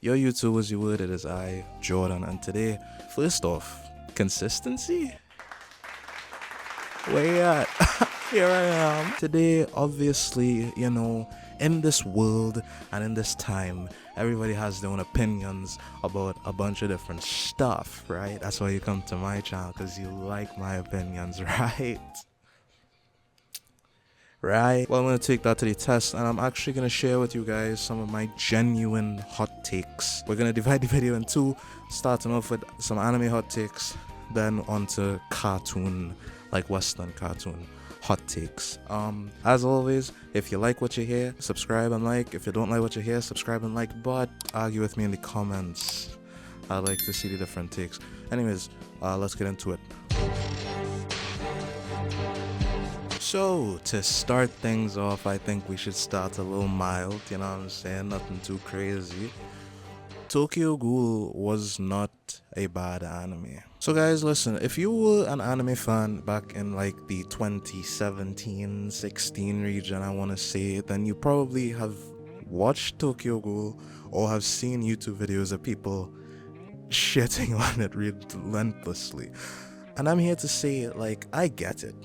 Yo YouTubers, you would, it is I, Jordan, and today, first off, consistency? Where you at? Here I am. Today, obviously, in this world and in this time, everybody has their own opinions about a bunch of different stuff, right? That's why you come to my channel, because you like my opinions, right? Right? Well, I'm going to take that to the test, and I'm actually going to share with you guys some of my genuine hot takes. We're going to divide the video in two, starting off with some anime hot takes, then onto cartoon, like Western cartoon hot takes. As always, if you like what you hear, subscribe and like. If you don't like what you hear, subscribe and like, but argue with me in the comments. I'd like to see the different takes. Anyways, let's get into it. So, to start things off, I think we should start a little mild, you know what I'm saying? Nothing too crazy. Tokyo Ghoul was not a bad anime. So guys, listen, if you were an anime fan back in like the 2017-16 region, I want to say, then you probably have watched Tokyo Ghoul or have seen YouTube videos of people shitting on it relentlessly. And I'm here to say, like, I get it.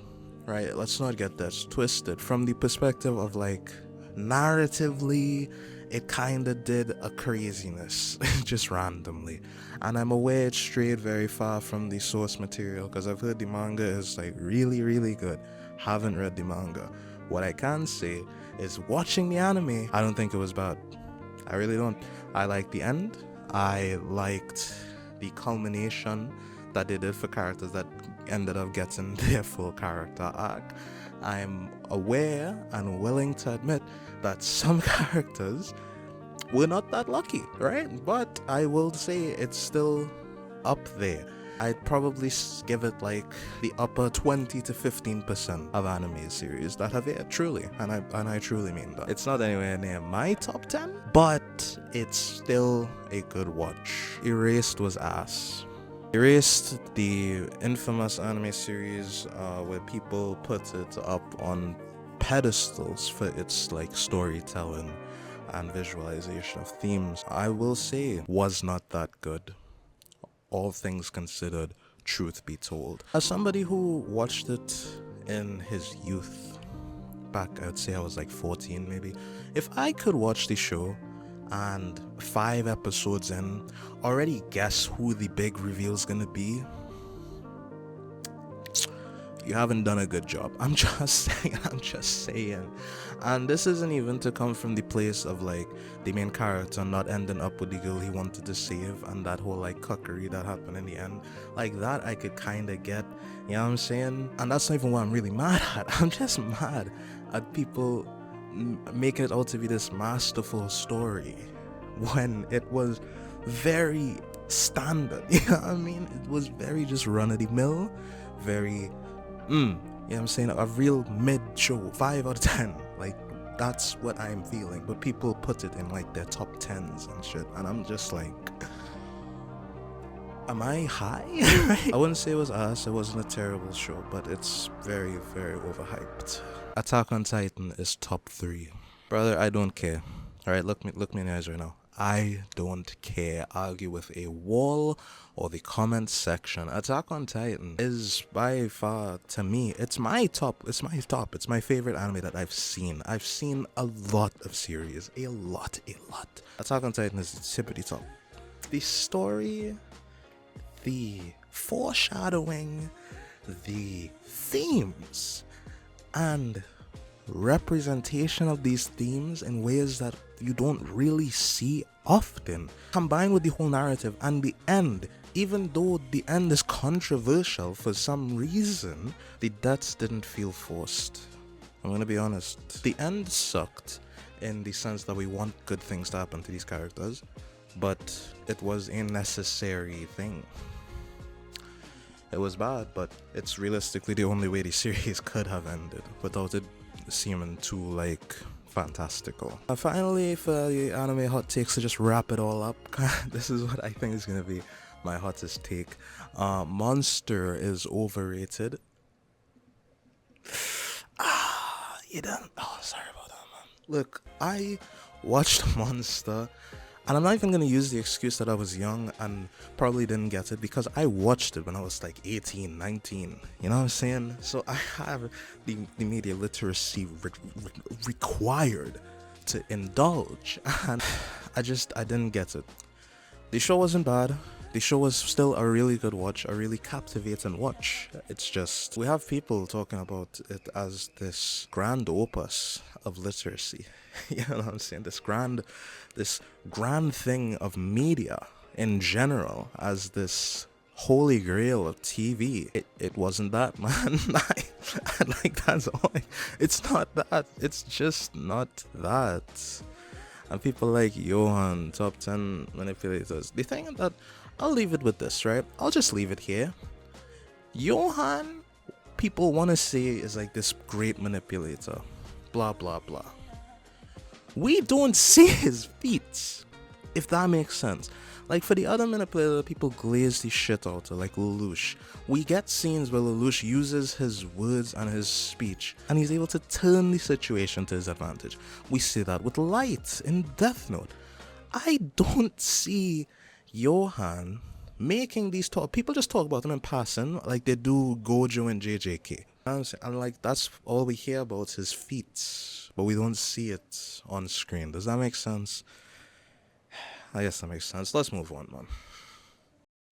Right, let's not get this twisted. From the perspective of like narratively, it kind of did a craziness just randomly, and I'm aware it strayed very far from the source material because I've heard the manga is like really good. Haven't read the manga. What I can say is watching the anime, I don't think it was bad. I really don't. I liked the end. I liked the culmination that they did for characters that ended up getting their full character arc. I'm aware and willing to admit that some characters were not that lucky, right? But I will say it's still up there. I'd probably give it like the upper 20 to 15% of anime series that have aired, truly, and I truly mean that. It's not anywhere near my top 10, but it's still a good watch. Erased was ass. Erased, the infamous anime series where people put it up on pedestals for its like storytelling and visualization of themes, I will say was not that good. All things considered, truth be told. As somebody who watched it in his youth, back I'd say I was like 14 maybe, if I could watch the show and 5 episodes in already guess who the big reveal is gonna be, you haven't done a good job. I'm just saying. And this isn't even to come from the place of like the main character not ending up with the girl he wanted to save and that whole like cuckery that happened in the end. Like that I could kind of get, you know what I'm saying? And that's not even what I'm really mad at. I'm just mad at people making it out to be this masterful story when it was very standard. You know what I mean? It was very just run of the mill, very you know what I'm saying, a real mid show, 5 out of 10. Like that's what I'm feeling, but people put it in like their top 10s and shit, and I'm just like, am I high? I wouldn't say it was ass. It wasn't a terrible show, but it's very overhyped. Attack on Titan is top 3. Brother, I don't care. Alright, look me in the eyes right now. I don't care. Argue with a wall or the comment section. Attack on Titan is by far, to me, it's my top. It's my favorite anime that I've seen. I've seen a lot of series. A lot. Attack on Titan is the tip of the top. The story, the foreshadowing, the themes, and representation of these themes in ways that you don't really see often, combined with the whole narrative and the end. Even though the end is controversial for some reason, the deaths didn't feel forced. I'm gonna be honest, the end sucked in the sense that we want good things to happen to these characters, but it was a necessary thing. It was bad, but it's realistically the only way the series could have ended without it seeming too like fantastical. Finally, for the anime hot takes, to just wrap it all up, this is what I think is gonna be my hottest take. Monster is overrated. You don't. Oh, sorry about that, man. Look, I watched Monster And I'm not even going to use the excuse that I was young and probably didn't get it, because I watched it when I was like 18, 19. You know what I'm saying? So I have the media literacy required to indulge. And I didn't get it. The show wasn't bad. The show was still a really good watch, a really captivating watch. It's just, we have people talking about it as this grand opus of literacy. You know what I'm saying? This grand thing of media in general, as this holy grail of TV. It wasn't that, man. Like, that's all. It's not that. It's just not that. And people like Johan, top 10 manipulators, they think that, I'll leave it with this, right? I'll just leave it here. Johan, people want to say, is like this great manipulator. Blah, blah, blah. We don't see his feats, if that makes sense. Like, for the other manipulator, people glaze the shit out of, like Lelouch. We get scenes where Lelouch uses his words and his speech, and he's able to turn the situation to his advantage. We see that with Light in Death Note. I don't see Johan making these talk. People just talk about him in passing, like they do Gojo and JJK. And like, that's all we hear about, his feats, but we don't see it on screen. Does that make sense? I guess that makes sense. Let's move on, man.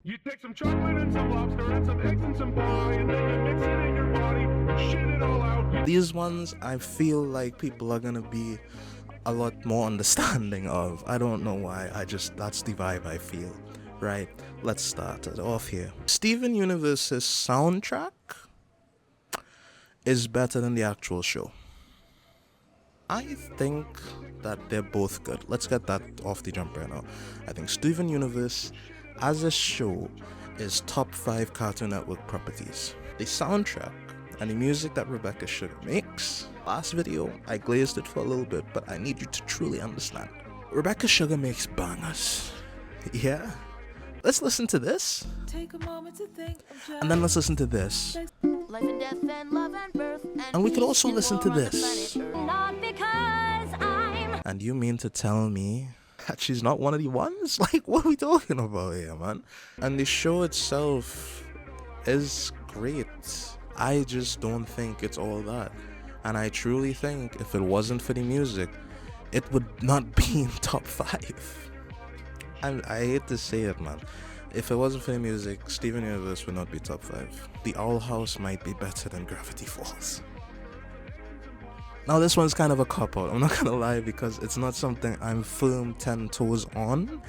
You take some chocolate and some lobster and some eggs and some pie, and then you mix it in your body and shit it all out. These ones, I feel like people are gonna be a lot more understanding of. I don't know why. That's the vibe I feel. Right? Let's start it off here. Steven Universe's soundtrack is better than the actual show. I think that they're both good. Let's get that off the jump right now. I think Steven Universe as a show is top 5 Cartoon Network properties. The soundtrack and the music that Rebecca Sugar makes. Last video, I glazed it for a little bit, but I need you to truly understand. Rebecca Sugar makes bangers. Yeah? Let's listen to this. Take a moment to think, and then let's listen to this. Life and death and love and birth and we could also listen to this. Not because I'm. And you mean to tell me that she's not one of the ones? Like, what are we talking about here, man? And the show itself is great. I just don't think it's all that. And I truly think if it wasn't for the music, it would not be in top 5. I hate to say it, man. If it wasn't for the music, Steven Universe would not be top 5. The Owl House might be better than Gravity Falls. Now this one's kind of a cop-out, I'm not gonna lie, because it's not something I'm firm 10 toes on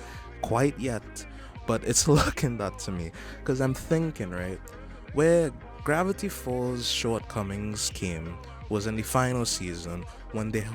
quite yet, but it's looking that to me. Because I'm thinking, right, where Gravity Falls' shortcomings came was in the final season when they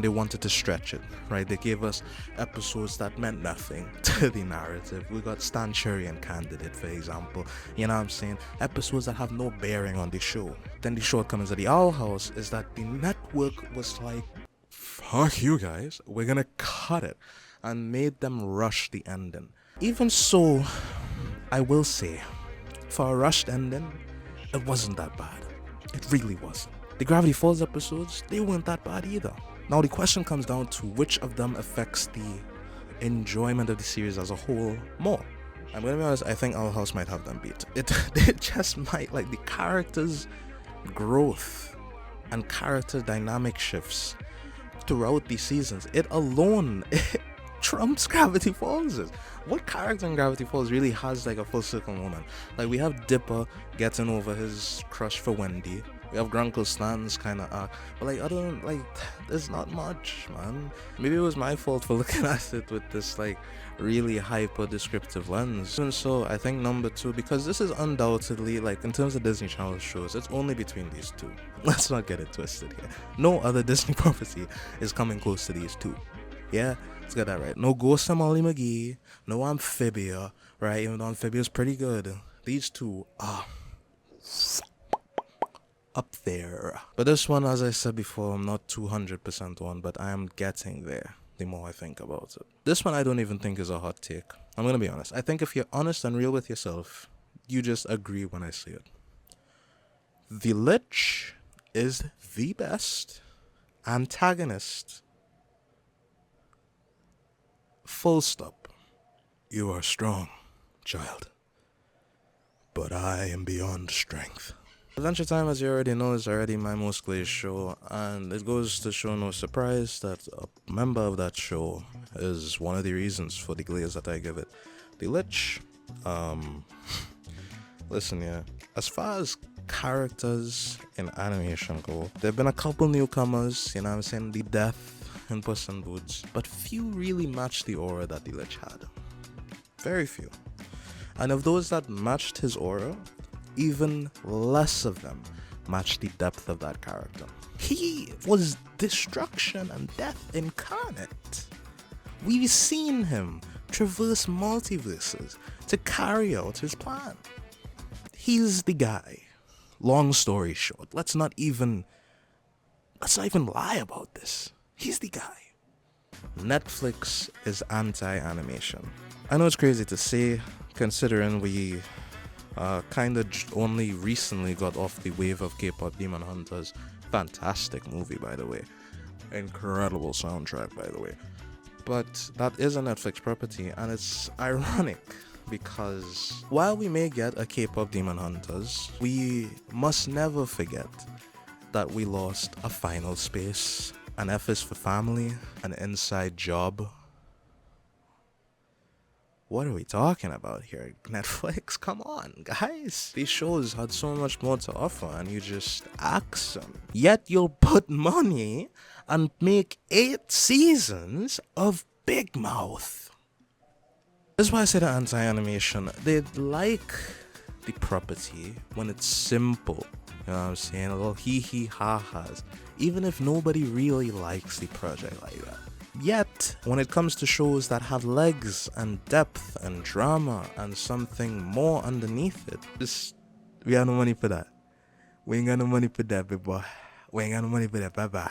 wanted to stretch it, right? They gave us episodes that meant nothing to the narrative. We got Stan Cherry and Candidate, for example. You know what I'm saying? Episodes that have no bearing on the show. Then the shortcomings of the Owl House is that the network was like, fuck you guys, we're gonna cut it, and made them rush the ending. Even so, I will say, for a rushed ending, it wasn't that bad. It really wasn't. The Gravity Falls episodes, they weren't that bad either. Now the question comes down to which of them affects the enjoyment of the series as a whole more. I'm gonna be honest, I think Owl House might have them beat. It just might. Like, the characters' growth and character dynamic shifts throughout the seasons, it alone trumps Gravity Falls. What character in Gravity Falls really has like a full circle moment? Like, we have Dipper getting over his crush for Wendy. We have Grunkle Stan's kind of arc, but like, other than like, there's not much, man. Maybe it was my fault for looking at it with this like really hyper descriptive lens. And so I think number 2, because this is undoubtedly, like, in terms of Disney Channel shows, it's only between these two. Let's not get it twisted here. No other Disney property is coming close to these two. Yeah, let's get that right. No Ghost and Molly McGee, no Amphibia, right? Even though Amphibia's pretty good. These two are up there. But this one, as I said before, I'm not 200% on, but I am getting there the more I think about it. This one I don't even think is a hot take. I'm gonna be honest. I think if you're honest and real with yourself, you just agree when I say it. The Lich is the best antagonist Full stop. You are strong, child. But I am beyond strength. Adventure Time, as you already know, is already my most glazed show, and it goes to show no surprise that a member of that show is one of the reasons for the glaze that I give it. The Lich, listen, yeah, as far as characters in animation go, there have been a couple newcomers, you know what I'm saying, the Death in Puss in Boots, but few really matched the aura that the Lich had. Very few. And of those that matched his aura, even less of them matched the depth of that character. He was destruction and death incarnate. We've seen him traverse multiverses to carry out his plan. He's the guy. Long story short, let's not even lie about this. He's the guy. Netflix is anti-animation. I know it's crazy to say, considering we kinda only recently got off the wave of K-pop Demon Hunters. Fantastic movie, by the way. Incredible soundtrack, by the way. But that is a Netflix property, and it's ironic because while we may get a K-pop Demon Hunters, we must never forget that we lost a Final Space, an F is for Family, an Inside Job. What are we talking about here? Netflix? Come on, guys. These shows had so much more to offer and you just axe them. Yet you'll put money and make 8 seasons of Big Mouth. That's why I said anti-animation. They like the property when it's simple. You know what I'm saying? A little hee ha-has. Even if nobody really likes the project like that. Yet, when it comes to shows that have legs and depth and drama and something more underneath it, we got no money for that. We ain't got no money for that, big boy. We ain't got no money for that, bye-bye.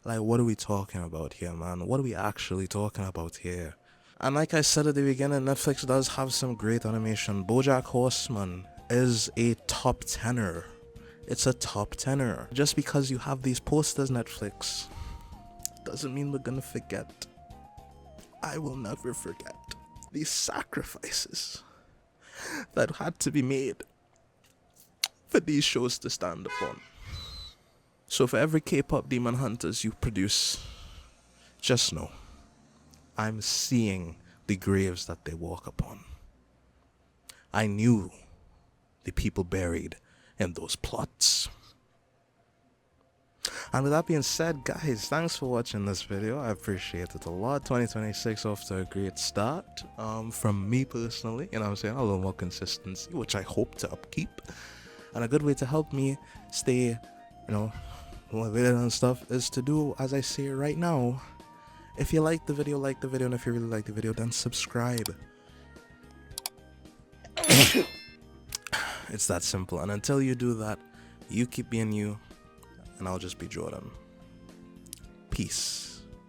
Like, what are we talking about here, man? What are we actually talking about here? And like I said at the beginning, Netflix does have some great animation. BoJack Horseman is a top 10er. It's a top 10er. Just because you have these posters, Netflix, doesn't mean we're gonna forget. I will never forget these sacrifices that had to be made for these shows to stand upon. So for every K-pop Demon Hunters you produce, just know, I'm seeing the graves that they walk upon. I knew the people buried in those plots. And with that being said, guys, thanks for watching this video. I appreciate it a lot. 2026 off to a great start. From me personally, you know what I'm saying, a little more consistency, which I hope to upkeep. And a good way to help me stay, you know, motivated and stuff is to do as I say right now. If you like the video, and if you really like the video, then subscribe. It's that simple. And until you do that, you keep being you, and I'll just be Jordan. Peace.